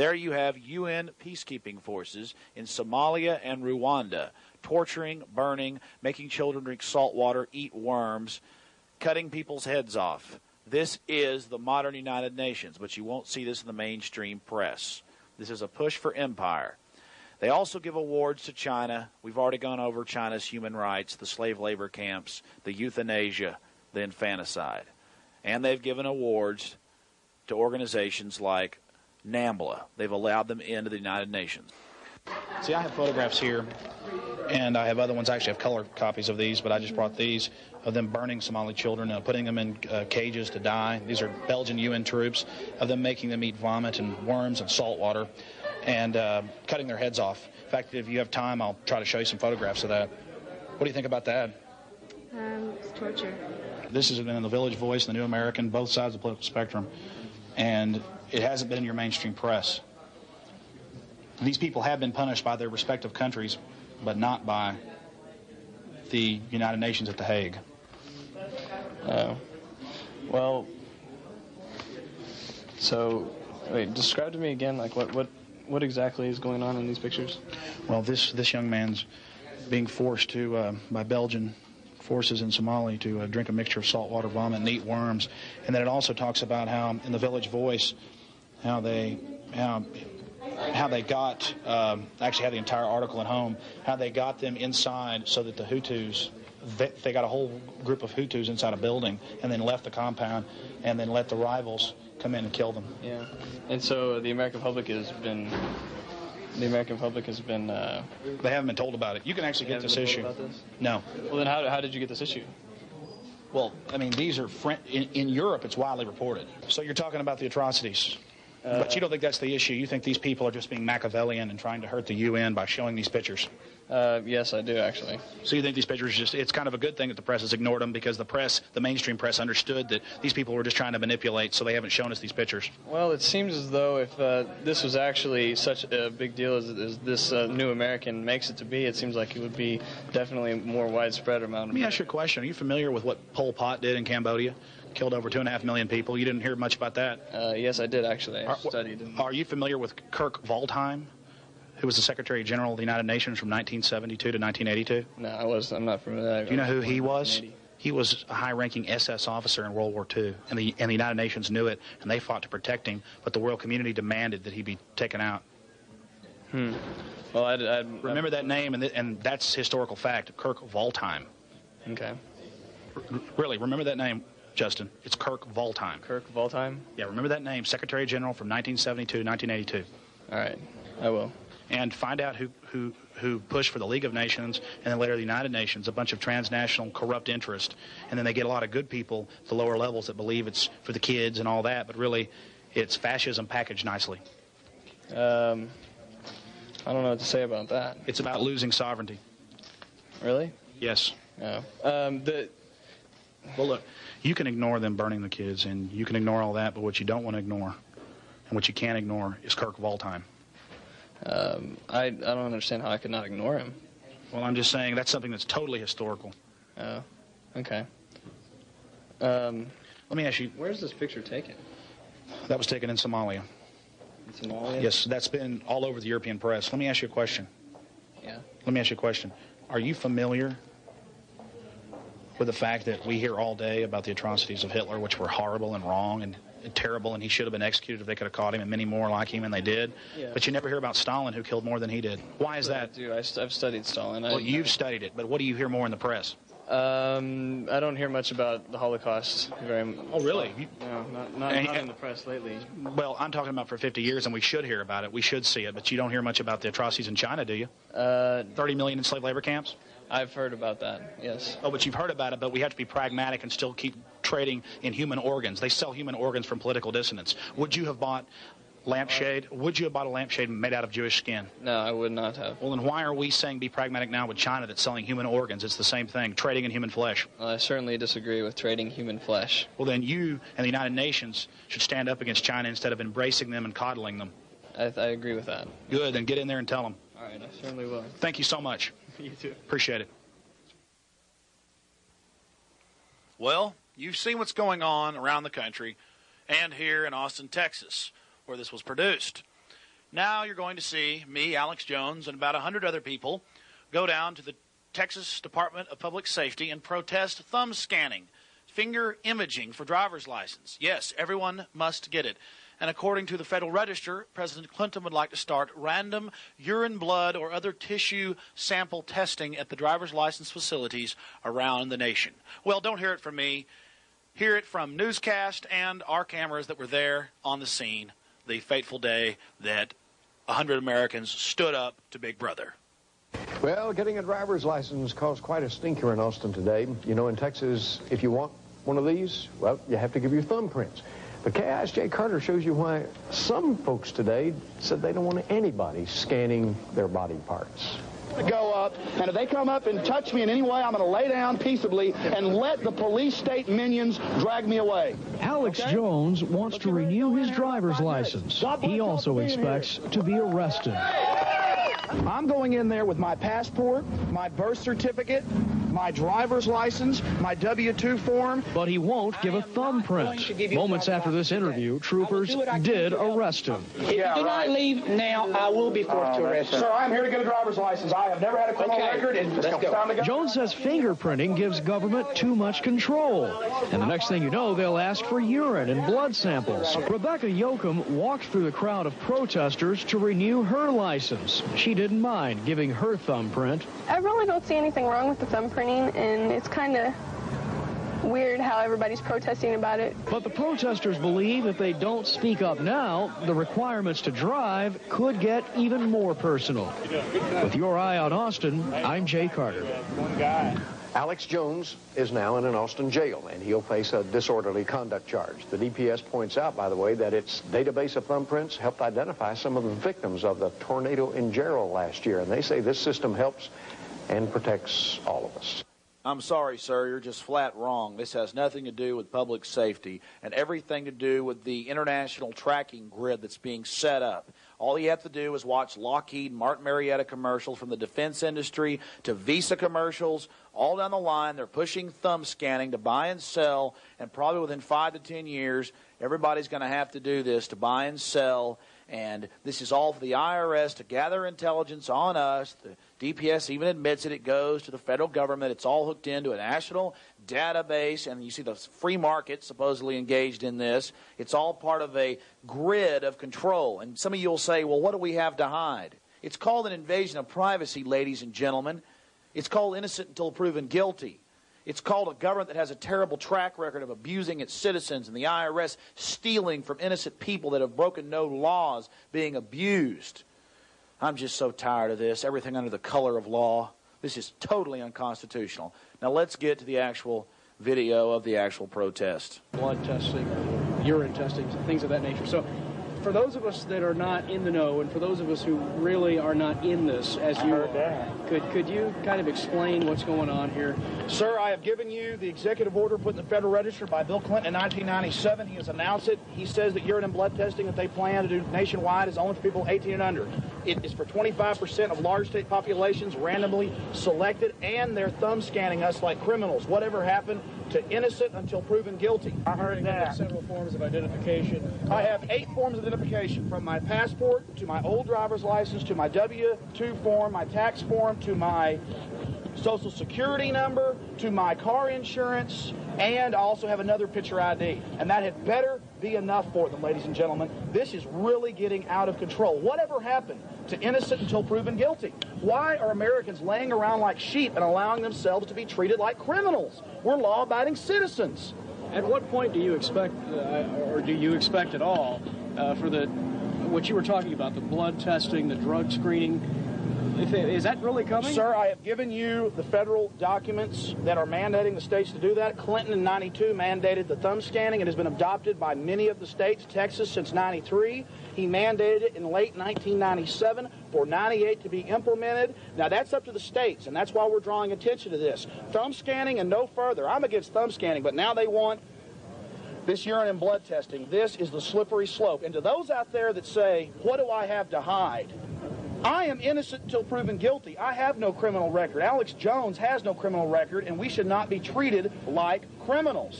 There you have UN peacekeeping forces in Somalia and Rwanda, torturing, burning, making children drink salt water, eat worms, cutting people's heads off. This is the modern United Nations, but you won't see this in the mainstream press. This is a push for empire. They also give awards to China. We've already gone over China's human rights, the slave labor camps, the euthanasia, the infanticide. And they've given awards to organizations like NAMBLA. They've allowed them into the United Nations. See, I have photographs here, and I have other ones. I actually have color copies of these, but I just brought these of them burning Somali children, putting them in cages to die. These are Belgian UN troops, of them making them eat vomit and worms and salt water, and cutting their heads off. In fact, if you have time, I'll try to show you some photographs of that. What do you think about that? It's torture. This has been in the Village Voice, the New American, both sides of the political spectrum, and it hasn't been in your mainstream press. These people have been punished by their respective countries, but not by the United Nations at The Hague. Well, so, wait, describe to me again, like, what exactly is going on in these pictures? Well, this young man's being forced to, by Belgian forces in Somalia, to drink a mixture of saltwater vomit and eat worms. And then it also talks about how, in the Village Voice, how they got, actually had the entire article at home, how they got them inside so that the Hutus, they got a whole group of Hutus inside a building and then left the compound and then let the rivals come in and kill them. Yeah. And so the American public has been... They haven't been told about it. You can actually get this issue. About this? No. Well, then how did you get this issue? Well, I mean, these are... In Europe, it's widely reported. So you're talking about the atrocities. But you don't think that's the issue. You think these people are just being Machiavellian and trying to hurt the UN by showing these pictures. Yes, I do, actually. So you think these pictures it's kind of a good thing that the press has ignored them because the mainstream press understood that these people were just trying to manipulate, so they haven't shown us these pictures. Well, it seems as though if this was actually such a big deal as this New American makes it to be, it seems like it would be definitely a more widespread amount. Let me ask you a question. Are you familiar with what Pol Pot did in Cambodia? Killed over 2.5 million people. You didn't hear much about that? Yes, I did, actually. I studied. Are you familiar with Kirk Waldheim, who was the Secretary General of the United Nations from 1972 to 1982? No, I'm not familiar. Do you know who he was? He was a high-ranking SS officer in World War II, and the United Nations knew it, and they fought to protect him, but the world community demanded that he be taken out. Well, I remember that name, and that's historical fact, Kirk Waldheim. Okay. Really, remember that name, Justin. It's Kirk Waldheim. Kirk Waldheim? Yeah, remember that name, Secretary General from 1972 to 1982. All right, I will. And find out who pushed for the League of Nations and then later the United Nations, a bunch of transnational corrupt interest. And then they get a lot of good people at the lower levels that believe it's for the kids and all that, but really it's fascism packaged nicely. I don't know what to say about that. It's about losing sovereignty. Really? Yes. Oh. Well, look, you can ignore them burning the kids, and you can ignore all that, but what you don't want to ignore, and what you can't ignore, is Kirk Waldheim. I don't understand how I could not ignore him. Well, I'm just saying that's something that's totally historical. Oh, okay. Let me ask you... Where's this picture taken? That was taken in Somalia. In Somalia? Yes, that's been all over the European press. Let me ask you a question. Yeah. Let me ask you a question. Are you familiar with the fact that we hear all day about the atrocities of Hitler, which were horrible and wrong and terrible, and he should have been executed if they could have caught him, and many more like him, and they did. Yeah. But you never hear about Stalin, who killed more than he did. Why is that? Dude, I've studied Stalin. Well, you've studied it, but what do you hear more in the press? I don't hear much about the Holocaust very much. Oh, really? No, not in the press lately. Well, I'm talking about for 50 years, and we should hear about it. We should see it, but you don't hear much about the atrocities in China, do you? 30 million in slave labor camps? I've heard about that, yes. Oh, but you've heard about it, but we have to be pragmatic and still keep trading in human organs. They sell human organs from political dissidents. Would you have bought lampshade? Would you have bought a lampshade made out of Jewish skin? No, I would not have. Well, then why are we saying be pragmatic now with China that's selling human organs? It's the same thing, trading in human flesh. Well, I certainly disagree with trading human flesh. Well, then you and the United Nations should stand up against China instead of embracing them and coddling them. I agree with that. Good, then get in there and tell them. All right, I certainly will. Thank you so much. You too. Appreciate it. Well, you've seen what's going on around the country and here in Austin, Texas, where this was produced. Now you're going to see me, Alex Jones, and about 100 other people go down to the Texas Department of Public Safety and protest thumb scanning, finger imaging for driver's license. Yes, everyone must get it. And according to the Federal Register, President Clinton would like to start random urine, blood, or other tissue sample testing at the driver's license facilities around the nation. Well, don't hear it from me. Hear it from newscast and our cameras that were there on the scene the fateful day that 100 Americans stood up to Big Brother. Well, getting a driver's license caused quite a stinker in Austin today. You know, in Texas, if you want one of these, well, you have to give your thumbprints. But KISJ Carter shows you why some folks today said they don't want anybody scanning their body parts. Go up, and if they come up and touch me in any way, I'm going to lay down peaceably and let the police state minions drag me away. Alex Jones wants to renew his driver's license. He also expects to be arrested. I'm going in there with my passport, my birth certificate, my driver's license, my W-2 form. But he won't give a thumbprint. Moments after this interview, troopers did arrest him. If you do not leave now, I will be forced to arrest you. Sir, I'm here to get a driver's license. I have never had a criminal record. It's time to go. Jones says fingerprinting gives government too much control. And the next thing you know, they'll ask for urine and blood samples. Rebecca Yoakum walked through the crowd of protesters to renew her license. She didn't mind giving her thumbprint. I really don't see anything wrong with the thumbprinting, and it's kind of weird how everybody's protesting about it. But the protesters believe if they don't speak up now, the requirements to drive could get even more personal. With your eye on Austin, I'm Jay Carter. Alex Jones is now in an Austin jail, and he'll face a disorderly conduct charge. The DPS points out, by the way, that its database of thumbprints helped identify some of the victims of the tornado in Gerald last year, and they say this system helps and protects all of us. I'm sorry, sir, you're just flat wrong. This has nothing to do with public safety and everything to do with the international tracking grid that's being set up. All you have to do is watch Lockheed Martin Marietta commercials from the defense industry to Visa commercials. All down the line, they're pushing thumb scanning to buy and sell, and probably within 5 to 10 years, everybody's going to have to do this to buy and sell. And this is all for the IRS to gather intelligence on us. The DPS even admits it. It goes to the federal government. It's all hooked into a national database, and you see the free market supposedly engaged in this. It's all part of a grid of control. And some of you will say, well, what do we have to hide? It's called an invasion of privacy, ladies and gentlemen. It's called innocent until proven guilty. It's called a government that has a terrible track record of abusing its citizens, and the IRS stealing from innocent people that have broken no laws being abused. I'm just so tired of this. Everything under the color of law. This is totally unconstitutional. Now let's get to the actual video of the actual protest. Blood testing, urine testing, things of that nature. So for those of us that are not in the know, and for those of us who really are not in this, as you are, could you kind of explain what's going on here? Sir, I have given you the executive order put in the Federal Register by Bill Clinton in 1997. He has announced it. He says that urine and blood testing that they plan to do nationwide is only for people 18 and under. It is for 25% of large state populations randomly selected, and they're thumb scanning us like criminals. Whatever happened to innocent until proven guilty? I heard that. Several forms of identification. I have 8 forms of identification, from my passport to my old driver's license to my W-2 form, my tax form, to my Social Security number, to my car insurance, and I also have another picture ID. And that had better be enough for them, ladies and gentlemen. This is really getting out of control. Whatever happened to innocent until proven guilty? Why are Americans laying around like sheep and allowing themselves to be treated like criminals? We're law-abiding citizens. At what point do you expect, or do you expect at all, for what you were talking about, the blood testing, the drug screening? Is that really coming? Sir, I have given you the federal documents that are mandating the states to do that. Clinton in 92 mandated the thumb scanning. It has been adopted by many of the states. Texas since 93. He mandated it in late 1997 for 98 to be implemented. Now, that's up to the states, and that's why we're drawing attention to this. Thumb scanning and no further. I'm against thumb scanning, but now they want this urine and blood testing. This is the slippery slope. And to those out there that say, what do I have to hide? I am innocent until proven guilty. I have no criminal record. Alex Jones has no criminal record, and we should not be treated like criminals.